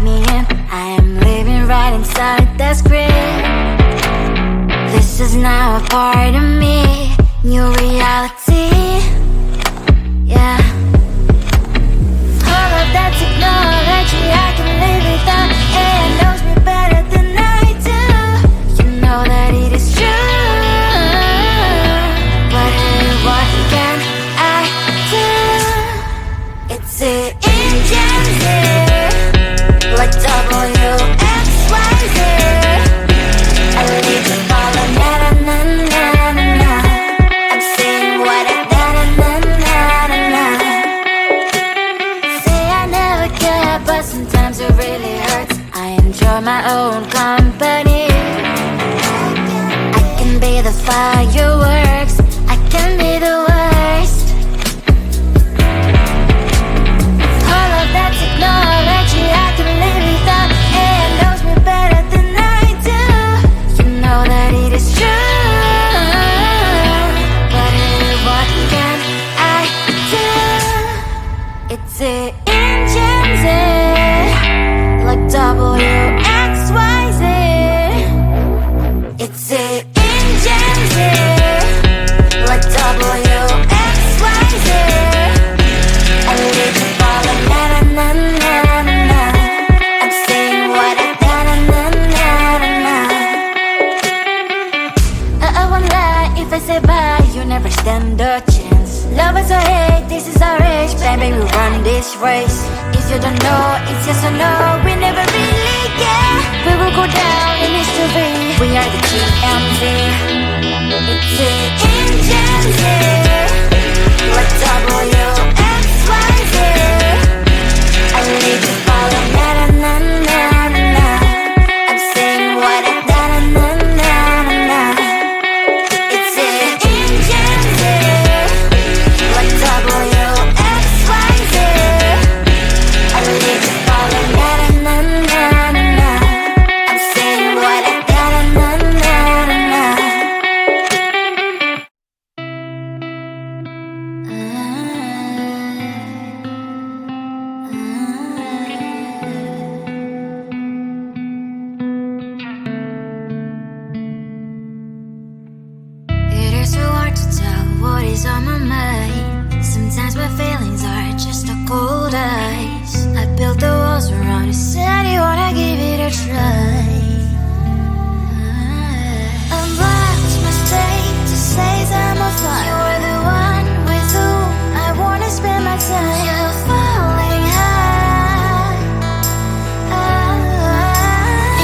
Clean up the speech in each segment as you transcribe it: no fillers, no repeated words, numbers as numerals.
me in. I am living right inside the screen. This is now a part of me, new reality. Yeah. All of that technology I can live without. AI knows me better than I do. You know that it is true. But hey, what can I do? It's the engines here, like WXYZ. I need to follow na-na-na-na-na-na. I'm saying what I na-na-na-na-na. Say I never care, but sometimes it really hurts. I enjoy my own company. I can be the fireworks, I can be the worst. All of that technology I can live without. AI knows me better than I do. You know that it is true. But hey, what can I do? It's the engines, like WXYZ. It's the engines, like WXYZ. I need to follow na-na-na-na-na-na. I'm saying what I na-na-na-na-na. I won't lie if I say bye, you never stand a chance. Love is or hate, this is our age. Baby, we run this race. If you don't know, it's yes or no. We never really care. We will go down in history. We are the GMZ. It's the engines here, like WXYZ. I need to follow na-na-na-na-na-na. I'm saying what I na-na-na-na-na. It's the engines here, like WXYZ. I need to follow na-na-na-na-na-na. I'm saying what I na-na-na-na-na. It is so hard to tell what is on my mind. Sometimes my feelings are just a cold ice. I built the walls around it, said you wanna give it a try. I'm lost, mistake to say I'm a fly. You're the one with whom I wanna spend my time. You're falling high.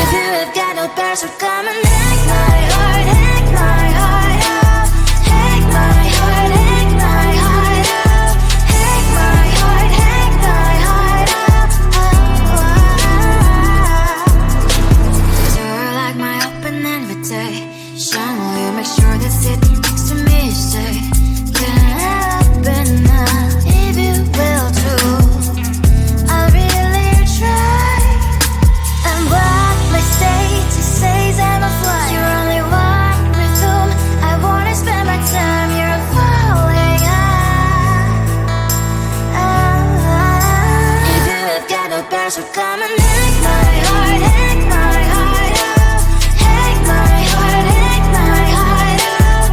If you have got no bears, so come and hack my heart, hack my heart out. Hack my heart, hack my heart out. Hack my heart, hack my heart out. You're like my open invitation. Will you make sure that sitting next to me say, can happen now, if you will too. I'll really try. And what my state to say I'm a fly. You're only one with whom I wanna spend my time. You're falling high. If you have got no bears, so come and hack my heart, hack my heart out. Hack my heart, hack my heart out.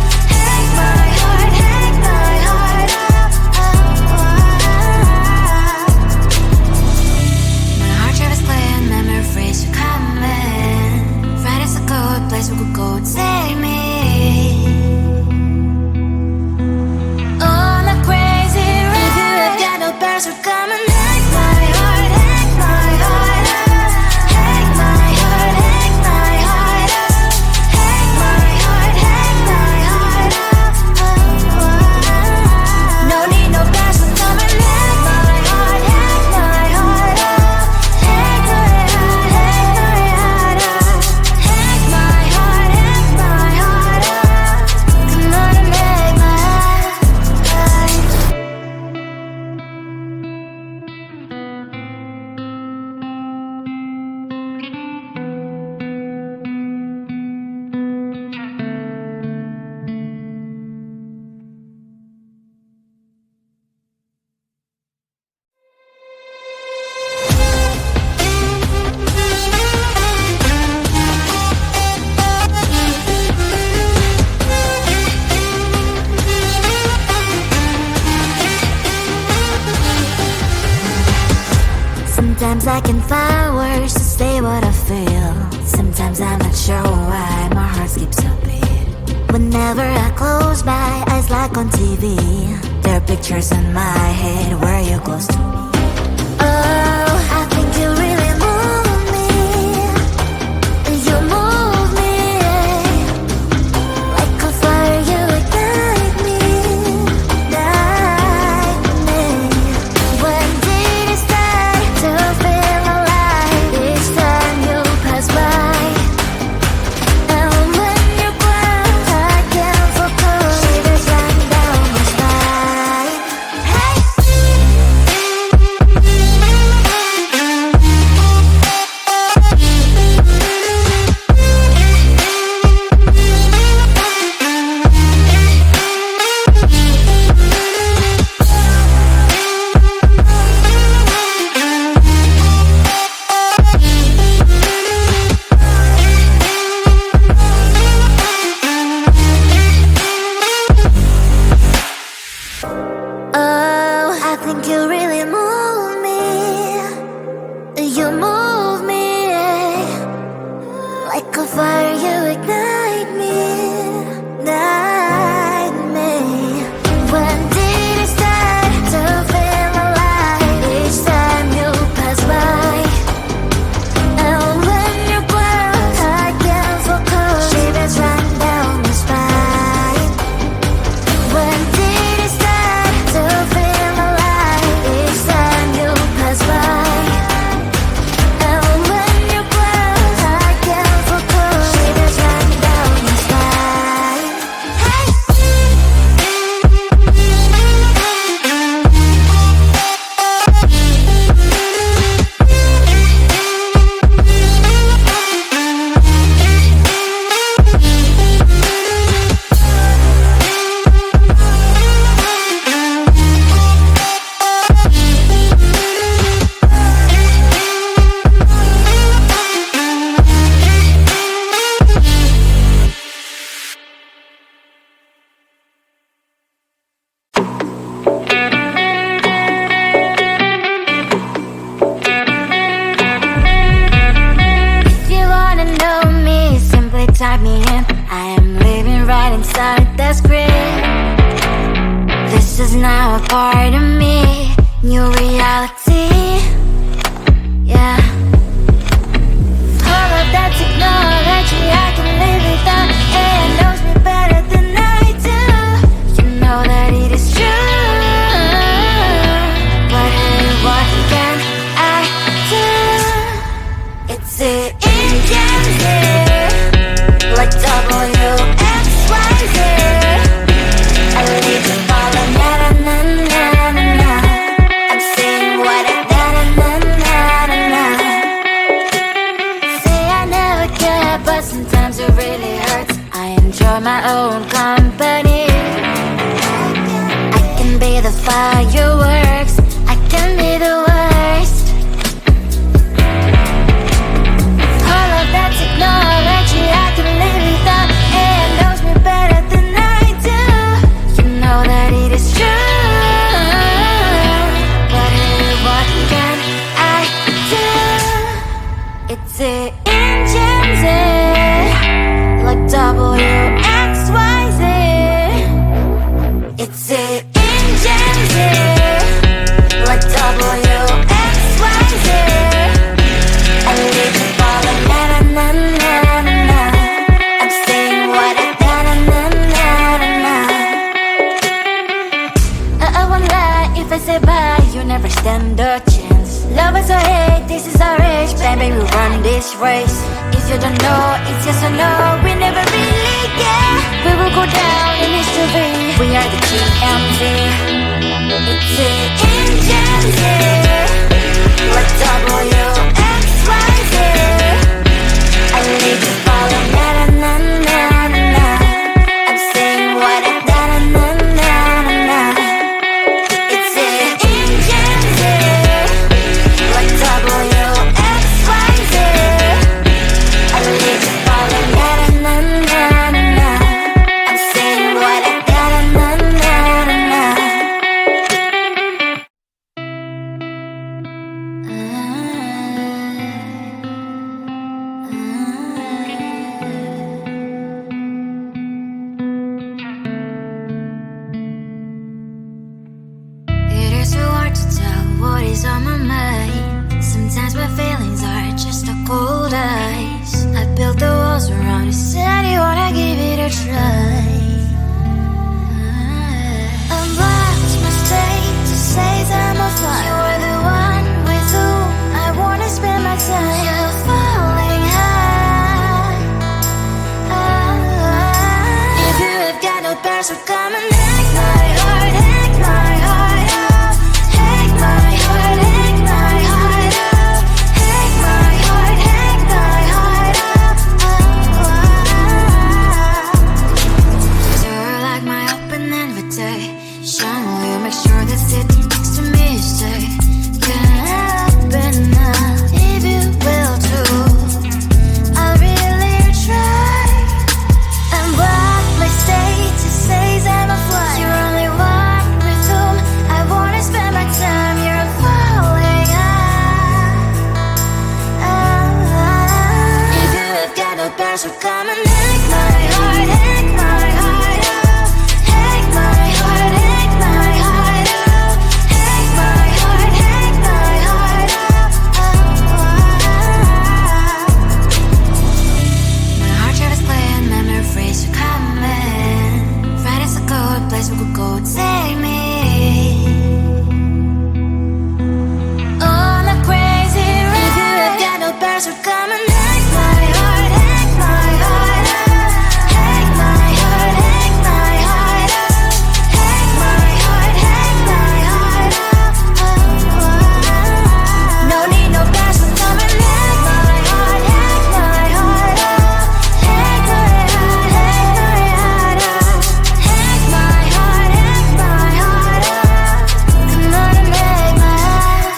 Sometimes I can find words to say what I feel. Sometimes I'm not sure why my heart skips a beat. Whenever I close my eyes like on TV, there are pictures in my head where you're close to me. Oh, I think you really move me. You move me like a fire, you ignite me, ignite me. When did it start to feel alive? Each time you pass by, and when you cry, I can't focus. Shivers run down my spine. Hey. Oh, I think you really move me. You move me like a fire, you ignite me, ignite me. When did it start to feel alive? Each time you pass by, and when you cry, I can't focus. Shivers run down my spine. When did it start to feel alive? Each time you pass by, and when you cry, I can't focus. Shivers run down my spine. Hey. If you wanna know me, simply type me in. I am living right inside the screen. This is now a part of me, new reality. Yeah. All of that technology I can live without. AI knows me better than I do. You know that it is true. But hey, what can I do? It's the engine here, like WXYZ. I need to follow, na na na na na na. I'm saying what I na na na na na na. Say I never care, but sometimes it really hurts. I enjoy my own company. I can be the fireworks, I can be the worst. All of that technology I can live without. AI knows me better than I do. You know that it is true. But hey, what can I do? It's the engines, like WXYZ. It's the engines, like WXYZ. I need to follow, na na na na na na. I'm saying what I na na na na na na. I won't lie if I say bye, you never stand a chance. Love us or hate, this is our age, baby, we run this race. If you don't know, it's yes or no, we never really care. We will go down in history, we are the GMZ. It's the engines, like WXYZ. I need to follow, na na na na na na. I'm saying what I na na na na na na. It's the engines, like WXYZ. I need to follow, na na na na best will come and take my heart, take my heart out. Take my heart, take my heart out. Take my heart, take my heart out. My heart tried to play and memory freeze are coming. Friday's a good place we could go take me. On a crazy ride, if you have got no best will come and take my heart, take my heart out. Take my heart, take my heart out. Take my heart, take my heart out. No need no best will come and take my heart, take my heart out. Take my heart, take my heart out. Take my heart, take my heart out. Come on and make my heart.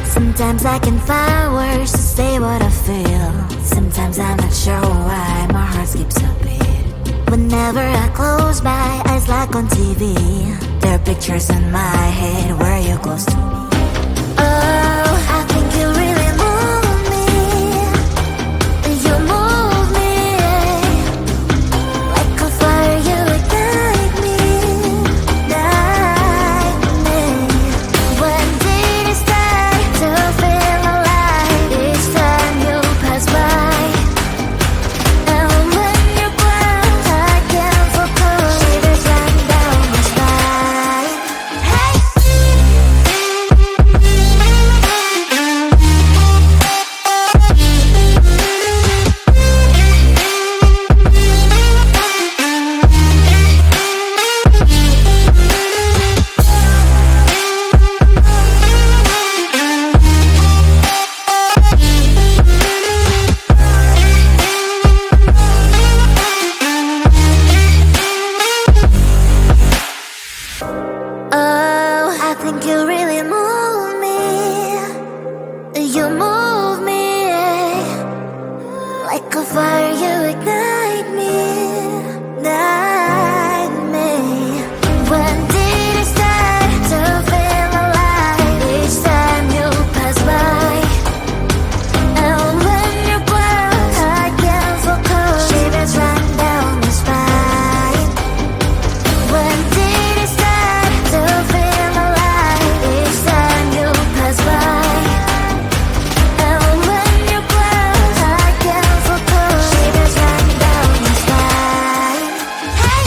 Sometimes I can find words to say what I feel. Sometimes I'm not sure why my heart skips a beat. Whenever I close my eyes like on TV, there are pictures in my head where you're close to me. Oh, I think you really move me. You move me like a fire, you ignite me, ignite me. When did it start to feel alive? Each time you pass by, and when you're gone, I can't focus. Shivers run down my spine. Hey. Oh, I think you really move me. You move me like a fire, you ignite me, ignite me. When did it start to feel alive? Each time you pass by, and when you're gone, I can't focus. Shivers run down my spine. When did it start to feel alive? Each time you pass by, and when you're gone, I can't focus. Shivers run down my spine. Hey.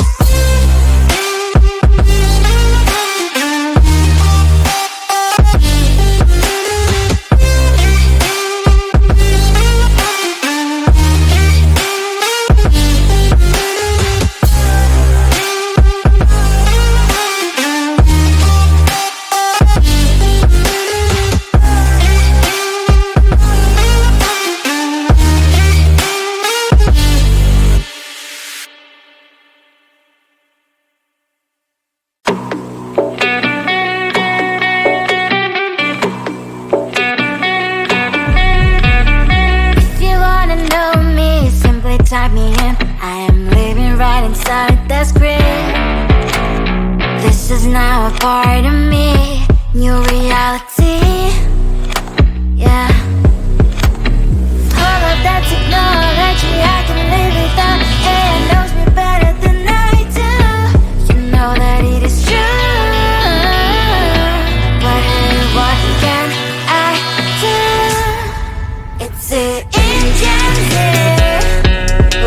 If you wanna know me, simply type me in. I am living right inside the screen. This is now a part of me, new reality. Yeah. All of that technology, I can live without. AI knows me better than I do. You know that it is true. But hey, what can I do? It's the engine here,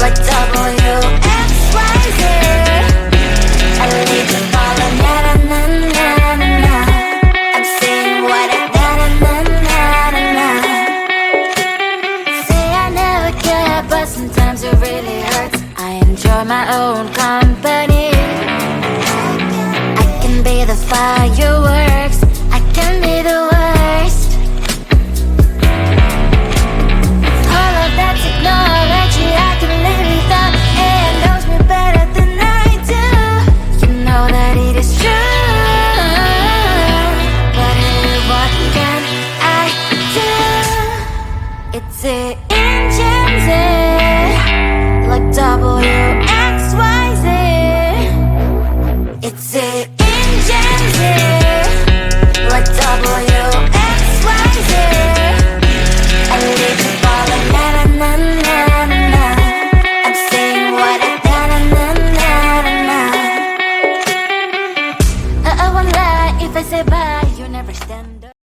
like WXYZ. I leave the ball and na na na na na. I'm saying what I na na na na na. Say I never care, but sometimes it really hurts. I enjoy my own company. I can be the fireworks, I can be the worst. 安全